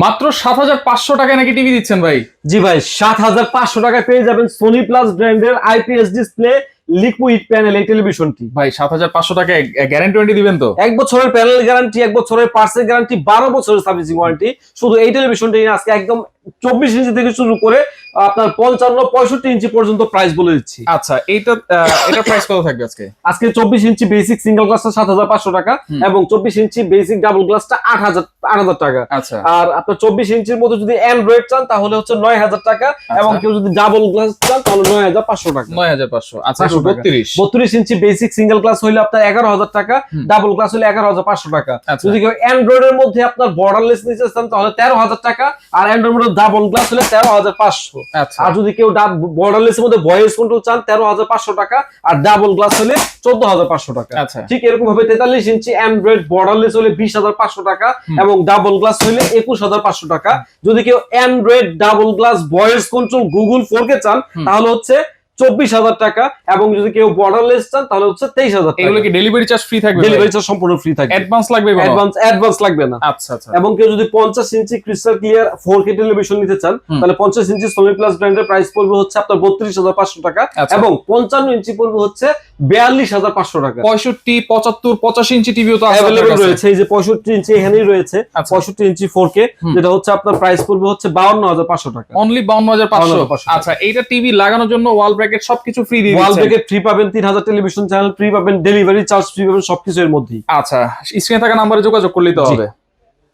মাত্র ৭৫০০ টাকায় নাকি টিভি দিচ্ছেন ভাই? জি ভাই, ৭৫০০ টাকায় পেয়ে যাবেন সোনি প্লাস ব্র্যান্ডের আইপিএস ডিসপ্লে লিকুইড প্যানেল এই টেলিভিশনটি। ভাই ৭৫০০ টাকায় গ্যারান্টি ওয়ারেন্টি দিবেন তো? 1 বছরের প্যানেল গ্যারান্টি, 1 বছরের পার্সেল গ্যারান্টি, 12 বছরের সার্ভিসিং ওয়ারেন্টি। শুধু এই টেলিভিশনটি আজকে একদম 24 ইঞ্চি থেকে শুরু করে আপনার 55-65 ইঞ্চি পর্যন্ত প্রাইস বলে দিচ্ছি। আচ্ছা, এটা প্রাইস কত থাকবে আজকে? আজকে 24 ইঞ্চি বেসিক সিঙ্গেল গ্লাসটা ৭৫০০ টাকা এবং 24 ইঞ্চি বেসিক ডাবল গ্লাসটা ৮০০০ টাকা। আচ্ছা, আর আপনার 24 ইঞ্চির মধ্যে যদি অ্যান্ড্রয়েড চান তাহলে হচ্ছে ৯০০০ টাকা এবং কেউ যদি ডাবল গ্লাস চান তাহলে ৯৫০০ টাকা। ৯৫০০। আচ্ছা, 32 ইঞ্চি বেসিক সিঙ্গেল গ্লাস হইলে আপনার ১১০০০ টাকা, ডাবল গ্লাস হলে ১১৫০০ টাকা। যদি কেউ অ্যান্ড্রয়েড এর মধ্যে আপনার বর্ডারলেস নিতে চান তাহলে ১৩০০০ টাকা আর অ্যান্ড্রয়েড মধ্যে ডাবল গ্লাস হলে ১৩৫০০। আর যদি কেউ বর্ডারলেস এর মধ্যে ভয়েস কন্ট্রোল চান ১৩৫০০ টাকা আর ডাবল গ্লাস হলে ১৪৫০০ টাকা। ঠিক এরকম ভাবে ৪৩ ইঞ্চি অ্যান্ড্রয়েড বর্ডারলেস হলে ২০৫০০ টাকা এবং ডাবল গ্লাস হলে ২১৫০০ টাকা। যদি কেউ Android double glass voice control Google 4K চান তাহলে হচ্ছে ২৪০০০ টাকা এবং যদি কেউ বর্ডারলেস চান তাহলে হচ্ছে ২৩০০০ টাকা। এগুলো কি ডেলিভারি চার্জ ফ্রি থাকবে? ডেলিভারি চার্জ সম্পূর্ণ ফ্রি থাকবে। অ্যাডভান্স লাগবে? অ্যাডভান্স লাগবে না। আচ্ছা আচ্ছা। এবং কেউ যদি ৫০ ইঞ্চি ক্রিস্টাল ক্লিয়ার 4K টেলিভিশন নিতে চান তাহলে ৫০ ইঞ্চি সোনি প্লাস ব্র্যান্ডের প্রাইস পড়বে হচ্ছে আপনার ৩২৫০০ টাকা এবং ৫৫ ইঞ্চি পড়বে হচ্ছে ৪২৫০০ টাকা। ৬৫, ৭৫, ৮৫ ইঞ্চি টিভিও তো अवेलेबल রয়েছে। এই যে ৬৫ ইঞ্চি এখানেই রয়েছে ৬৫ ইঞ্চি 4K যেটা হচ্ছে আপনার প্রাইস পড়বে হচ্ছে ৫২৫০০ টাকা। অনলি ৫২৫০০। আচ্ছা, এইটা টিভি লাগানোর জন্য ওয়াল ব্র্যাকেট সবকিছু ফ্রি দিয়ে দিচ্ছেন? ওয়াল ব্র্যাকেট ফ্রি পাবেন, ৩০০০ টেলিভিশন চ্যানেল ফ্রি পাবেন, ডেলিভারি চার্জ ফ্রি পাবেন, সবকিছু এর মধ্যেই। আচ্ছা, স্ক্রিনে থাকা নম্বরে যোগাযোগ করলেই তো হবে।